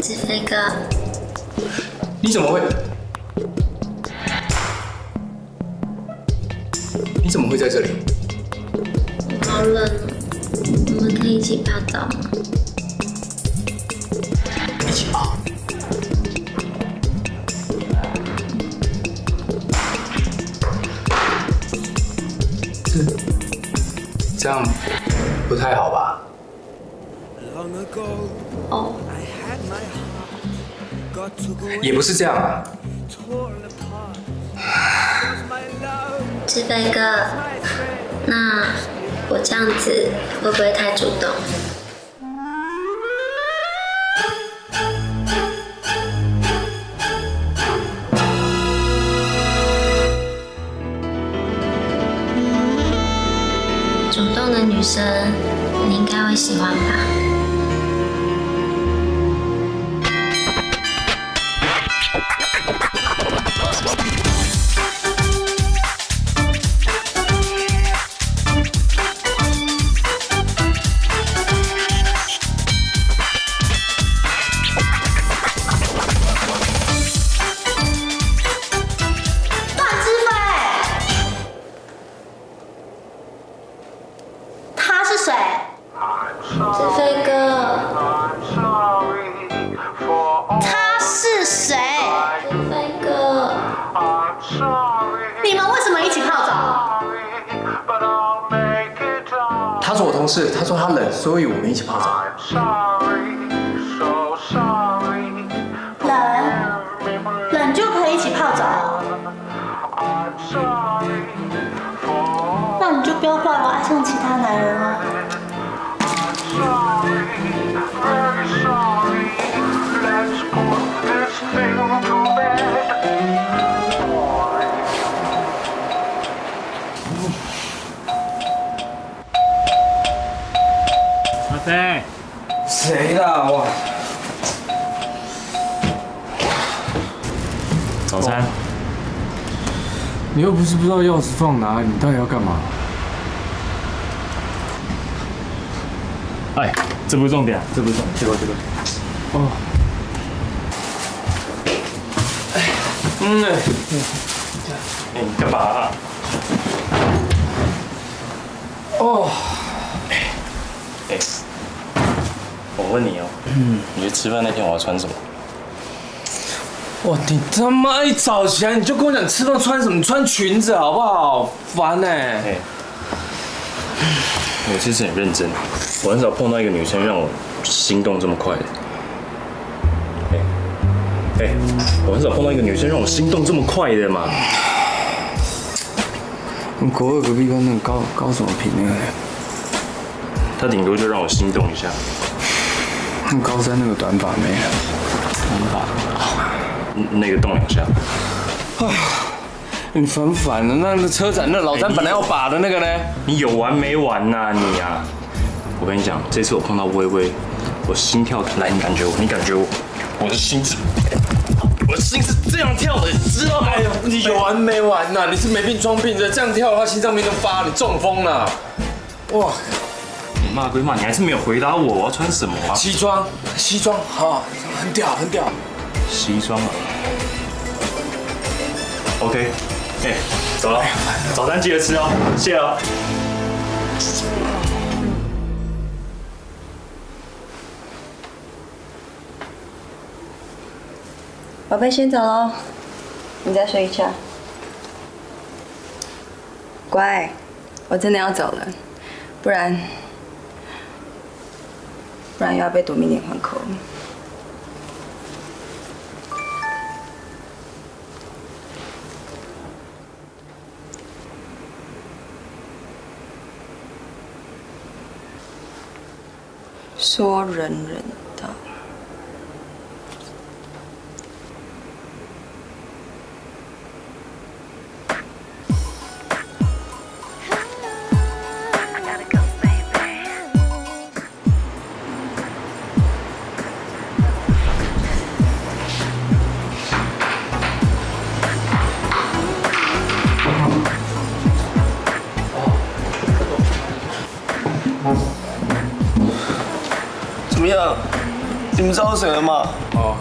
子飞哥，你怎么会？你怎么会在这里？我好冷哦，我们可以一起泡澡吗？一起泡。这样不太好吧？哦，也不是这样啊。子飞哥，那我这样子会不会太主动？主动的女生，你应该会喜欢吧？子飞哥，他是谁？子飞哥，你们为什么一起泡澡？他是我同事，他说他冷，所以我们一起泡澡。冷就可以一起泡澡？那你就不要怪我爱上其他男人了。阿飞，谁的哇？早餐。你又不是不知道钥匙放哪里，你到底要干嘛？哎，这不是重点，这不是重点，这个。哦。哎，你干嘛啊？哦。哎，我问你哦，你去吃饭那天我要穿什么？哇，你他妈一早起来你就跟我讲吃饭穿什么？你穿裙子好不好？烦呢。哎，我其实很认真，我很少碰到一个女生让我心动这么快的。哎，我很少碰到一个女生让我心动这么快的嘛。你国二隔壁班那个高什么平那个？她顶多就让我心动一下。那高三那个短发妹。短发。那个动2下。你烦不烦的？那车展那老三本来要把的那个呢？你有完没完呐、你啊！我跟你讲，这次我碰到微微，我心跳来，你感觉我，你感觉我，我的心是这样跳的，你知道吗？哎呦，你有完没完呐？你是没病装病的，这样跳的话心脏病都发，你中风了。哇！你骂归骂，你还是没有回答我，我要穿什么啊？西装，好，很屌。西装啊。OK， 哎，走了，早餐记得吃哦，谢了。宝贝，先走喽，你再睡一觉。乖，我真的要走了，不然又要被夺命连环扣。说人人道。怎么样？你们知道是谁了吗？哦，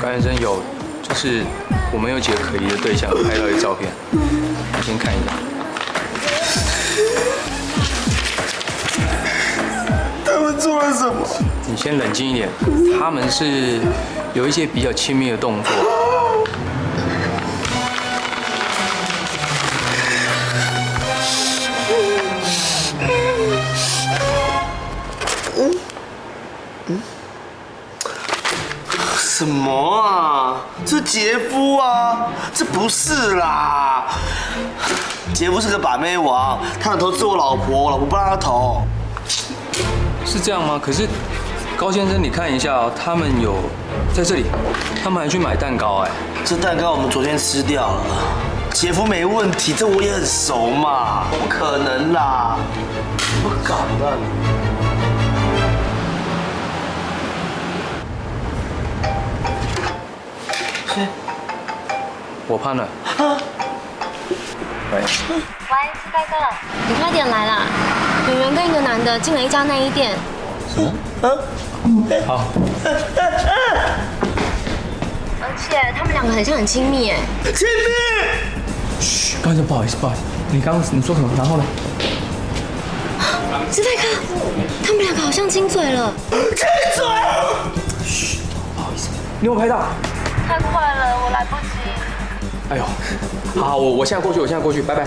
高先生有，就是我们有几个可疑的对象拍到一个照片，你先看一下。他们做了什么？你先冷静一点，他们是有一些比较亲密的动作。什么啊？这杰夫啊？这不是啦！杰夫是个把妹王，他想投资我老婆，我老婆不让他投。是这样吗？可是高先生，你看一下哦，他们有在这里，他们还去买蛋糕哎。这蛋糕我们昨天吃掉了。杰夫没问题，这我也很熟嘛，不可能啦！我搞的。我判了。喂，喂，志飞哥，你快点来啦！女人跟一个男的进了一家内衣店。什么？好。而且他们两个很像很亲密哎。亲密！嘘，高先生，不好意思，不好意思，你刚刚你说什么？然后呢？志飞哥，他们两个好像亲嘴了。亲嘴！嘘，不好意思，你有没有拍到？太快了，我来不及。哎呦，好，我现在过去，我现在过去，拜拜。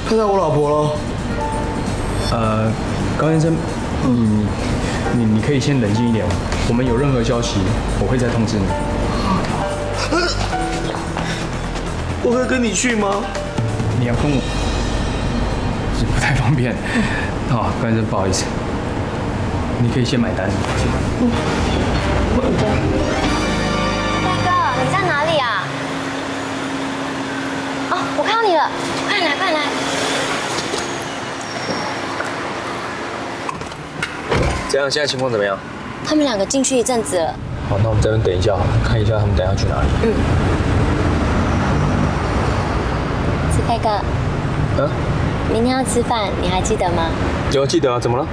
看到我老婆了。高先生，你可以先冷静一点，我们有任何消息，我会再通知你。我可以跟你去吗？你要跟我，是不太方便。好，高先生，不好意思，你可以先买单。飞哥，你在哪里啊？哦，我看到你了，快来，快来！这样，现在情况怎么样？他们两个进去一阵子了。好，那我们这边等一下，看一下他们等一下去哪里。志飞哥，明天要吃饭，你还记得吗？有记得啊？怎么了？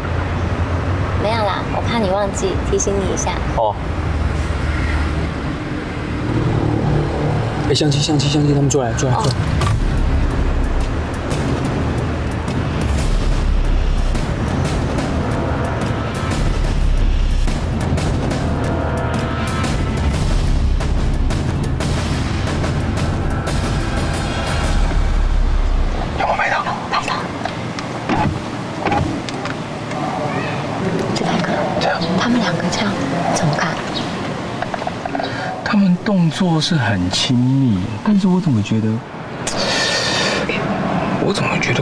没有啦，我怕你忘记，提醒你一下。哦。哎，相机，他们坐来。有没有拍到？拍到。志飞哥，这样，他们两个这样怎么看？他们动作是很亲密，但是我怎么觉得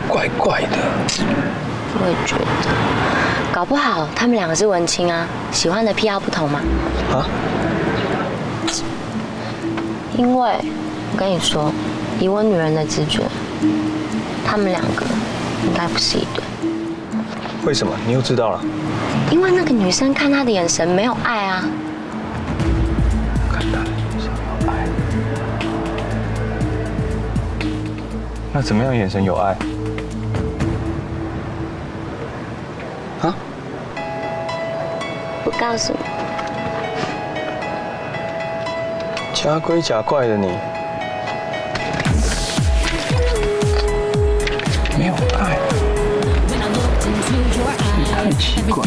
怪怪的？我也觉得，搞不好他们两个是文青啊，喜欢的癖好不同嘛。啊？因为我跟你说，以我女人的直觉，他们两个应该不是一对。为什么？你又知道了？因为那个女生看他的眼神没有爱啊。看他的眼神有爱。那怎么样眼神有爱？啊？不告诉你。假鬼假怪的你，没有爱，你太奇怪。